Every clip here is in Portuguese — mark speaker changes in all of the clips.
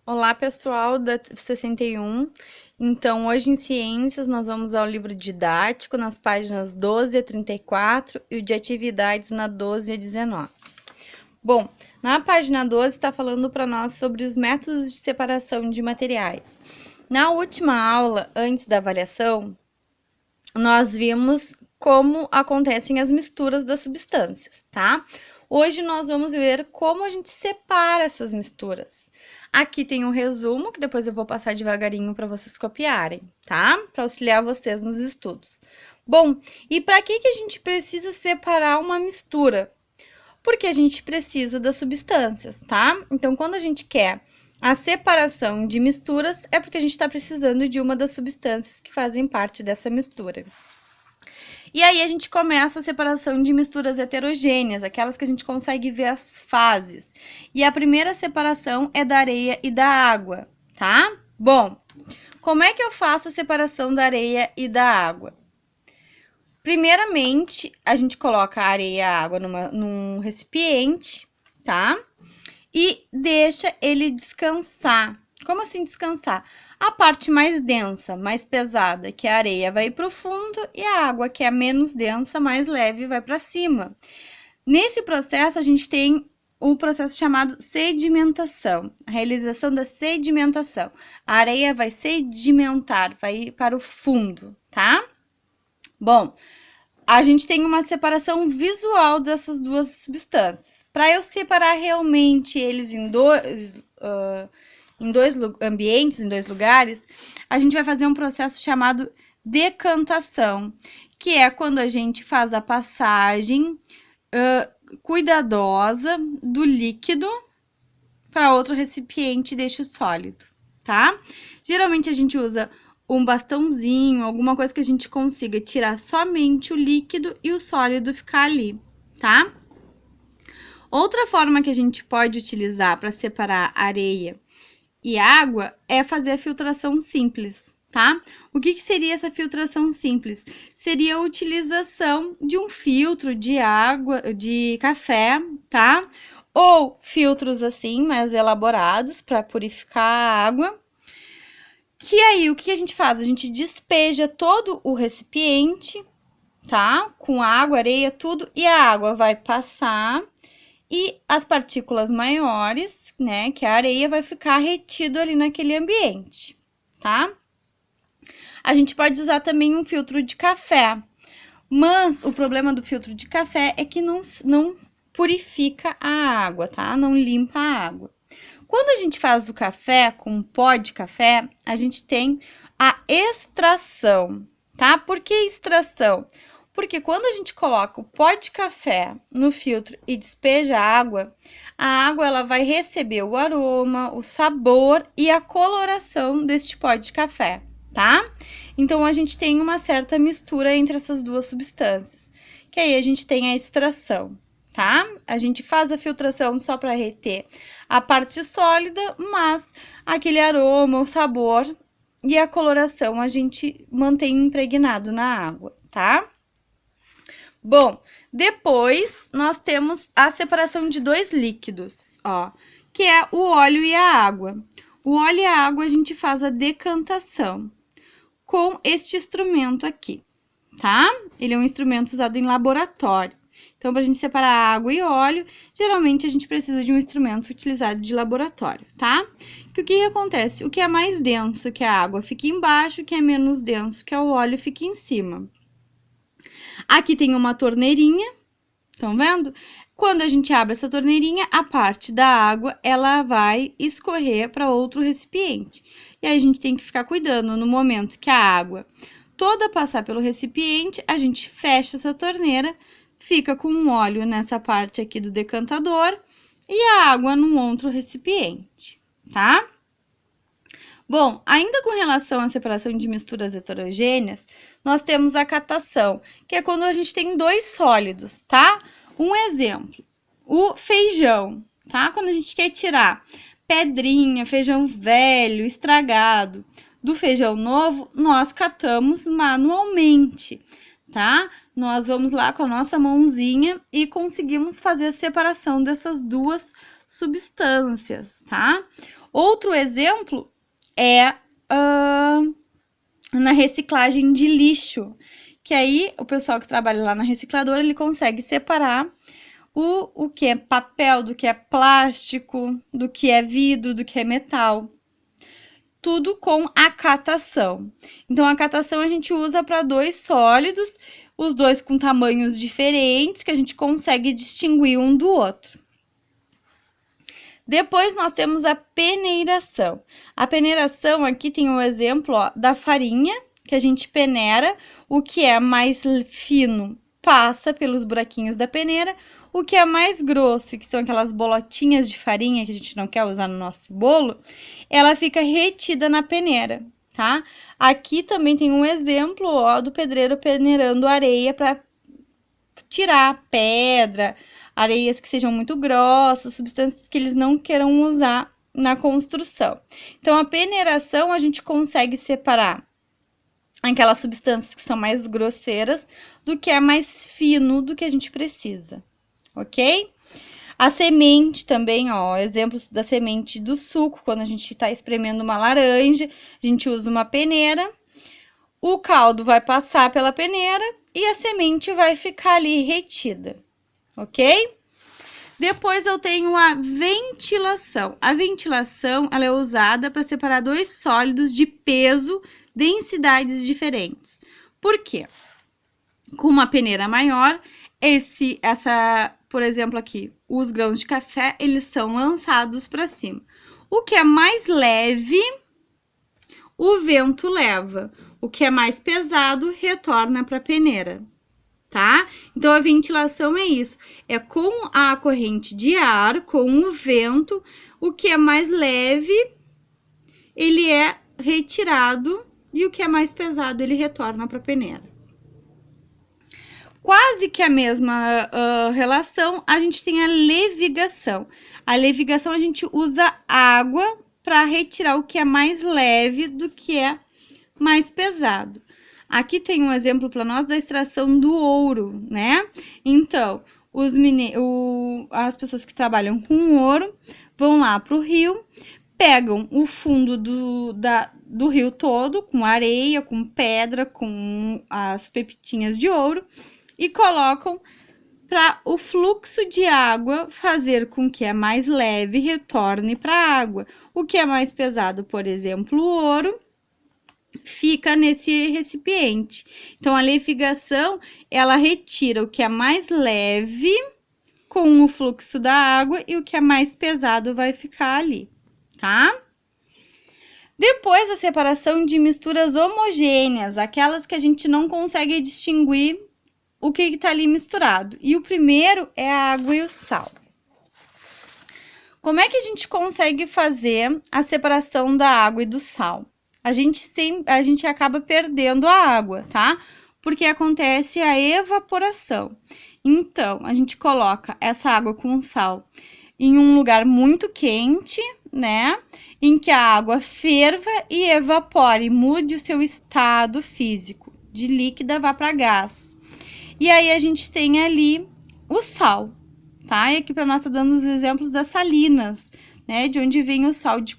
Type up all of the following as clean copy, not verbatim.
Speaker 1: Olá, pessoal da 61. Então, hoje em Ciências, nós vamos ao livro didático nas páginas 12 a 34 e o de atividades na 12 a 19. Bom, na página 12 está falando para nós sobre os métodos de separação de materiais. Na última aula, antes da avaliação, nós vimos como acontecem as misturas das substâncias, tá? Hoje nós vamos ver como a gente separa essas misturas. Aqui tem um resumo, que depois eu vou passar devagarinho para vocês copiarem, tá? Para auxiliar vocês nos estudos. Bom, e para que a gente precisa separar uma mistura? Porque a gente precisa das substâncias, tá? Então, quando a gente quer a separação de misturas, é porque a gente está precisando de uma das substâncias que fazem parte dessa mistura. E aí a gente começa a separação de misturas heterogêneas, aquelas que a gente consegue ver as fases. E a primeira separação é da areia e da água, tá? Bom, como é que eu faço a separação da areia e da água? Primeiramente, a gente coloca a areia e a água num recipiente, tá? E deixa ele descansar. Como assim descansar? A parte mais densa, mais pesada, que é a areia, vai para o fundo e a água, que é menos densa, mais leve, vai para cima. Nesse processo, a gente tem um processo chamado sedimentação, a realização da sedimentação. A areia vai sedimentar, vai ir para o fundo, tá? Bom, a gente tem uma separação visual dessas duas substâncias. Para eu separar realmente eles em dois ambientes, em dois lugares, a gente vai fazer um processo chamado decantação, que é quando a gente faz a passagem cuidadosa do líquido para outro recipiente e deixa o sólido, tá? Geralmente a gente usa um bastãozinho, alguma coisa que a gente consiga tirar somente o líquido e o sólido ficar ali, tá? Outra forma que a gente pode utilizar para separar areia e água é fazer a filtração simples, tá? O que seria essa filtração simples? Seria a utilização de um filtro de água, de café, tá? Ou filtros assim, mais elaborados para purificar a água. Que aí, o que a gente faz? A gente despeja todo o recipiente, tá? Com água, areia, tudo, e a água vai passar e as partículas maiores, né, que é a areia, vai ficar retido ali naquele ambiente, tá? A gente pode usar também um filtro de café, mas o problema do filtro de café é que não purifica a água, tá? Não limpa a água. Quando a gente faz o café com pó de café, a gente tem a extração, tá? Por que extração? Porque quando a gente coloca o pó de café no filtro e despeja a água ela vai receber o aroma, o sabor e a coloração deste pó de café, tá? Então, a gente tem uma certa mistura entre essas duas substâncias, que aí a gente tem a extração, tá? A gente faz a filtração só para reter a parte sólida, mas aquele aroma, o sabor e a coloração a gente mantém impregnado na água, tá? Bom, depois nós temos a separação de dois líquidos, ó, que é o óleo e a água. O óleo e a água a gente faz a decantação com este instrumento aqui, tá? Ele é um instrumento usado em laboratório. Então, para a gente separar água e óleo, geralmente a gente precisa de um instrumento utilizado de laboratório, tá? Que o que acontece? O que é mais denso, que é a água, fica embaixo, o que é menos denso, que é o óleo, fica em cima. Aqui tem uma torneirinha, estão vendo? Quando a gente abre essa torneirinha, a parte da água, ela vai escorrer para outro recipiente. E aí, a gente tem que ficar cuidando no momento que a água toda passar pelo recipiente, a gente fecha essa torneira, fica com um óleo nessa parte aqui do decantador e a água num outro recipiente, tá? Bom, ainda com relação à separação de misturas heterogêneas, nós temos a catação, que é quando a gente tem dois sólidos, tá? Um exemplo, o feijão, tá? Quando a gente quer tirar pedrinha, feijão velho, estragado, do feijão novo, nós catamos manualmente, tá? nós vamos lá com a nossa mãozinha e conseguimos fazer a separação dessas duas substâncias, tá? Outro exemplo é na reciclagem de lixo, que aí o pessoal que trabalha lá na recicladora, ele consegue separar o que é papel, do que é plástico, do que é vidro, do que é metal. Tudo com a catação. Então, a catação a gente usa para dois sólidos, os dois com tamanhos diferentes, que a gente consegue distinguir um do outro. Depois, nós temos a peneiração. A peneiração, aqui tem um exemplo, ó, da farinha, que a gente peneira. O que é mais fino passa pelos buraquinhos da peneira. O que é mais grosso, que são aquelas bolotinhas de farinha que a gente não quer usar no nosso bolo, ela fica retida na peneira, tá? Aqui também tem um exemplo, ó, do pedreiro peneirando areia para tirar pedra, areias que sejam muito grossas, substâncias que eles não queiram usar na construção. Então, a peneiração a gente consegue separar aquelas substâncias que são mais grosseiras do que é mais fino do que a gente precisa, ok? A semente também, ó, exemplos da semente do suco, quando a gente tá espremendo uma laranja, a gente usa uma peneira, o caldo vai passar pela peneira e a semente vai ficar ali retida, ok? Depois eu tenho a ventilação. A ventilação, ela é usada para separar dois sólidos de peso, densidades diferentes. Por quê? Com uma peneira maior, por exemplo aqui, os grãos de café, eles são lançados para cima. O que é mais leve, o vento leva. O que é mais pesado, retorna para a peneira, tá? Então, a ventilação é isso. É com a corrente de ar, com o vento, o que é mais leve, ele é retirado e o que é mais pesado, ele retorna para a peneira. Quase que a mesma relação, a gente tem a levigação. A levigação, a gente usa água para retirar o que é mais leve do que é mais pesado. Aqui tem um exemplo para nós da extração do ouro, né? Então, as pessoas que trabalham com ouro vão lá para o rio, pegam o fundo do rio todo, com areia, com pedra, com as pepitinhas de ouro, e colocam para o fluxo de água fazer com que a mais leve retorne para a água. O que é mais pesado, por exemplo, o ouro, fica nesse recipiente. Então, a levigação, ela retira o que é mais leve com o fluxo da água e o que é mais pesado vai ficar ali, tá? Depois, a separação de misturas homogêneas, aquelas que a gente não consegue distinguir o que está ali misturado. E o primeiro é a água e o sal. Como é que a gente consegue fazer a separação da água e do sal? A gente acaba perdendo a água, tá? Porque acontece a evaporação. Então, a gente coloca essa água com sal em um lugar muito quente, né? Em que a água ferva e evapore, mude o seu estado físico. De líquida vá para gás. E aí, a gente tem ali o sal, tá? E aqui para nós tá dando os exemplos das salinas, né? De onde vem o sal de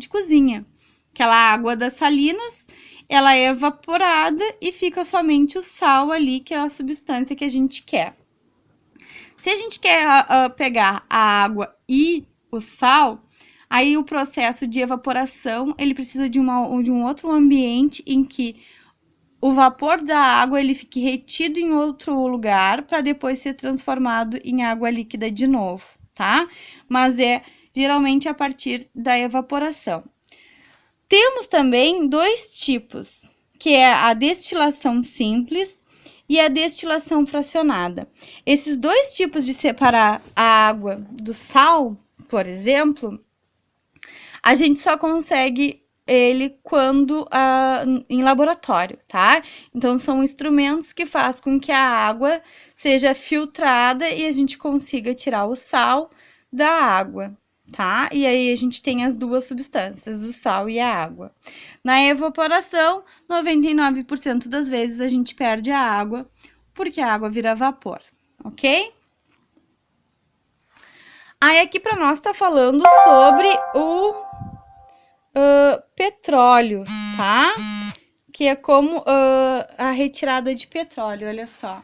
Speaker 1: cozinha. Aquela água das salinas, ela é evaporada e fica somente o sal ali, que é a substância que a gente quer. Se a gente quer pegar a água e o sal, aí o processo de evaporação, ele precisa de um outro ambiente em que o vapor da água, ele fique retido em outro lugar para depois ser transformado em água líquida de novo, tá? Mas é geralmente a partir da evaporação. Temos também dois tipos, que é a destilação simples e a destilação fracionada. Esses dois tipos de separar a água do sal, por exemplo, a gente só consegue ele quando em laboratório, tá? Então, são instrumentos que fazem com que a água seja filtrada e a gente consiga tirar o sal da água, tá? E aí, a gente tem as duas substâncias, o sal e a água. Na evaporação, 99% das vezes a gente perde a água, porque a água vira vapor, ok? Aí aqui para nós tá falando sobre o petróleo, tá? Que é como a retirada de petróleo, olha só.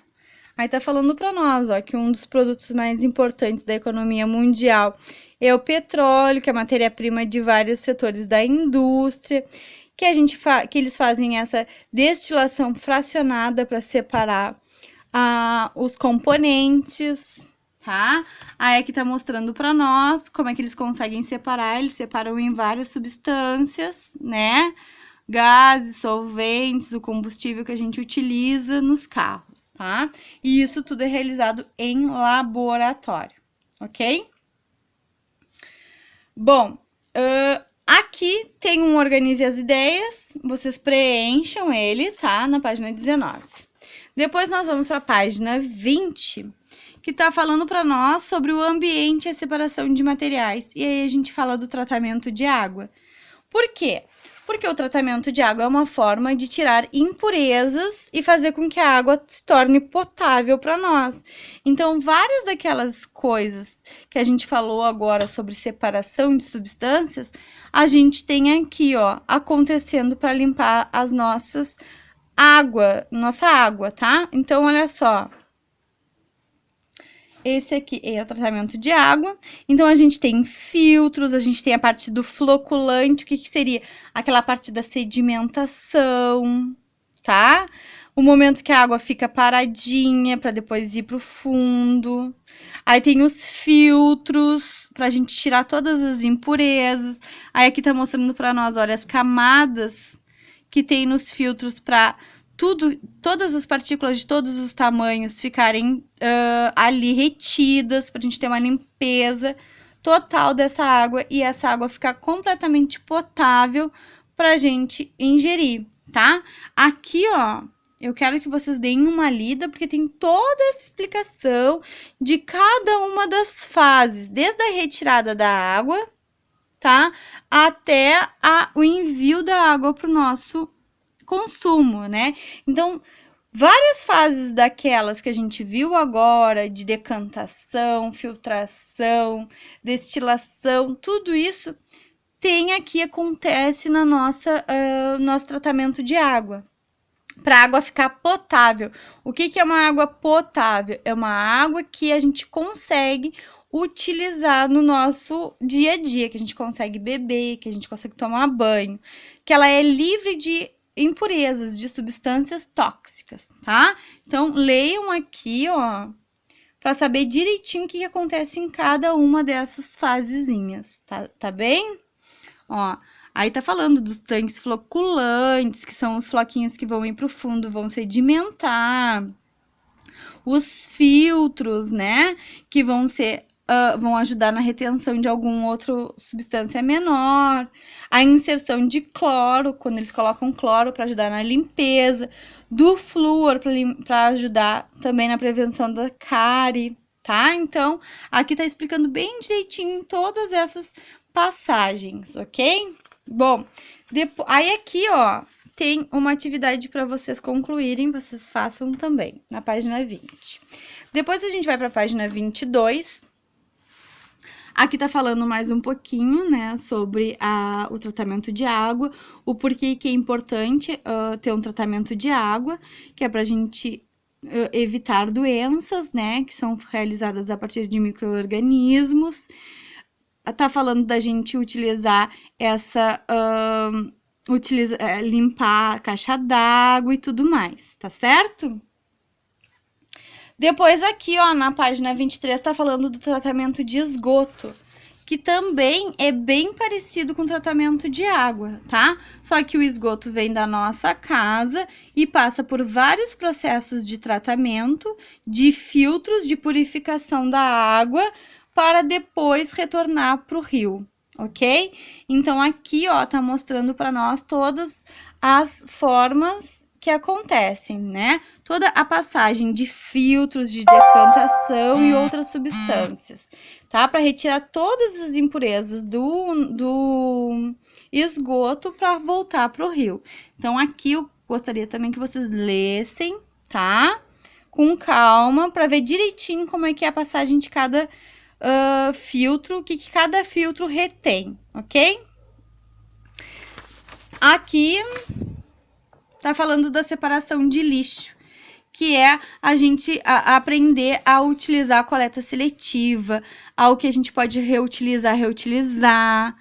Speaker 1: Aí tá falando para nós, ó, que um dos produtos mais importantes da economia mundial é o petróleo, que é a matéria-prima de vários setores da indústria, que que eles fazem essa destilação fracionada para separar os componentes, tá? Aí aqui tá mostrando para nós como é que eles conseguem separar. Eles separam em várias substâncias, né? Gases, solventes, o combustível que a gente utiliza nos carros, tá? E isso tudo é realizado em laboratório, ok? Bom, aqui tem um Organize as Ideias, vocês preencham ele, tá? Na página 19. Depois nós vamos para a página 20, que tá falando para nós sobre o ambiente e a separação de materiais. E aí a gente fala do tratamento de água. Por quê? Porque o tratamento de água é uma forma de tirar impurezas e fazer com que a água se torne potável para nós. Então, várias daquelas coisas que a gente falou agora sobre separação de substâncias, a gente tem aqui, ó, acontecendo para limpar as nossa água, tá? Então, olha só. Esse aqui é o tratamento de água. Então, a gente tem filtros, a gente tem a parte do floculante, o que seria? Aquela parte da sedimentação, tá? O momento que a água fica paradinha para depois ir pro fundo. Aí tem os filtros pra gente tirar todas as impurezas. Aí aqui tá mostrando para nós, olha, as camadas que tem nos filtros para todas as partículas de todos os tamanhos ficarem ali retidas, para a gente ter uma limpeza total dessa água e essa água ficar completamente potável para a gente ingerir, tá? Aqui, ó, eu quero que vocês deem uma lida, porque tem toda essa explicação de cada uma das fases, desde a retirada da água, tá? Até o envio da água para o nosso consumo, né? Então, várias fases daquelas que a gente viu agora, de decantação, filtração, destilação, tudo isso tem aqui, acontece na nosso tratamento de água, para a água ficar potável. O que é uma água potável? É uma água que a gente consegue utilizar no nosso dia a dia, que a gente consegue beber, que a gente consegue tomar banho, que ela é livre de impurezas, de substâncias tóxicas, tá? Então, leiam aqui, ó, para saber direitinho o que acontece em cada uma dessas fasezinhas, tá bem? Ó, aí tá falando dos tanques floculantes, que são os floquinhos que vão ir pro fundo, vão sedimentar. Os filtros, né, que vão ajudar na retenção de alguma outra substância menor. A inserção de cloro, quando eles colocam cloro para ajudar na limpeza. Do flúor para ajudar também na prevenção da cárie, tá? Então, aqui tá explicando bem direitinho todas essas passagens, ok? Bom, aí aqui, ó, tem uma atividade para vocês concluírem, vocês façam também, na página 20. Depois a gente vai para a página 22. Aqui tá falando mais um pouquinho, né, sobre o tratamento de água, o porquê que é importante ter um tratamento de água, que é pra gente evitar doenças, né, que são realizadas a partir de micro-organismos. Tá falando da gente utilizar limpar a caixa d'água e tudo mais, tá certo? Depois aqui, ó, na página 23, tá falando do tratamento de esgoto, que também é bem parecido com o tratamento de água, tá? Só que o esgoto vem da nossa casa e passa por vários processos de tratamento, de filtros de purificação da água, para depois retornar para o rio, ok? Então, aqui, ó, tá mostrando para nós todas as formas que acontecem, né? Toda a passagem de filtros, de decantação e outras substâncias, tá? Para retirar todas as impurezas do esgoto para voltar para o rio. Então, aqui eu gostaria também que vocês lessem, tá? com calma para ver direitinho como é que é a passagem de cada filtro, o que cada filtro retém, ok? Aqui tá falando da separação de lixo, que é a gente aprender a utilizar a coleta seletiva, ao que a gente pode reutilizar,